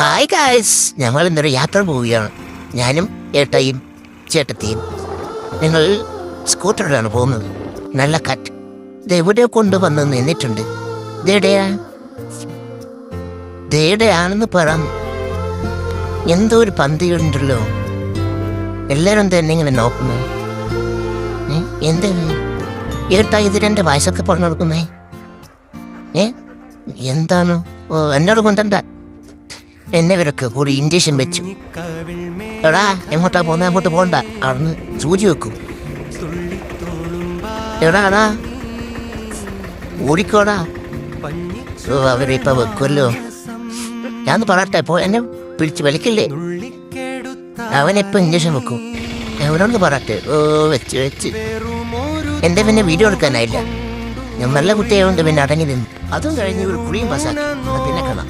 Hi guys, ഞങ്ങൾ ഇന്നൊരു യാത്ര പോവുകയാണ്. ഞാനും ഏട്ടയും ചേട്ടത്തിയും. ഞങ്ങൾ സ്കൂട്ടറിലാണ് പോകുന്നത്. നല്ല കാറ്റ്. ഇതെവിടെ കൊണ്ടുവന്ന് നിന്നിട്ടുണ്ട്. ഇതെവിടെയാണെന്ന് പറ. എന്തോ ഒരു പന്തിയുണ്ടല്ലോ. എല്ലാവരും തന്നെ ഇങ്ങനെ നോക്കുന്നു. എന്ത് ഏട്ടാ ഇത് രണ്ട് വയസ്സൊക്കെ പറഞ്ഞു കൊടുക്കുന്നേ? എന്താണ്? എന്നോട് കൊണ്ടണ്ട. എന്നെ ഇവരൊക്കെ കൂടി ഇൻജക്ഷൻ വെച്ചു. എടാ എങ്ങോട്ടാ പോകുന്നത്? അങ്ങോട്ട് പോകണ്ട, അവിടുന്ന് സൂചി വെക്കും. എടാ ഓടിക്കോടാ. അവരിപ്പ വെക്കുമല്ലോ. ഞാൻ പറയട്ടെ, എന്നെ പിടിച്ച് വലിക്കില്ലേ? അവനെപ്പോ ഇൻജക്ഷൻ വെക്കും. എവരോന്ന് പറയട്ടെ. വെച്ച് എന്റെ പിന്നെ വീഡിയോ എടുക്കാനായില്ല. ഞാൻ നല്ല കുട്ടിയായതുകൊണ്ട് പിന്നെ അടങ്ങി നിന്നു. അതും കഴിഞ്ഞ് ഒരു കുളിയും പാസാക്കി. പിന്നെ കാണാം.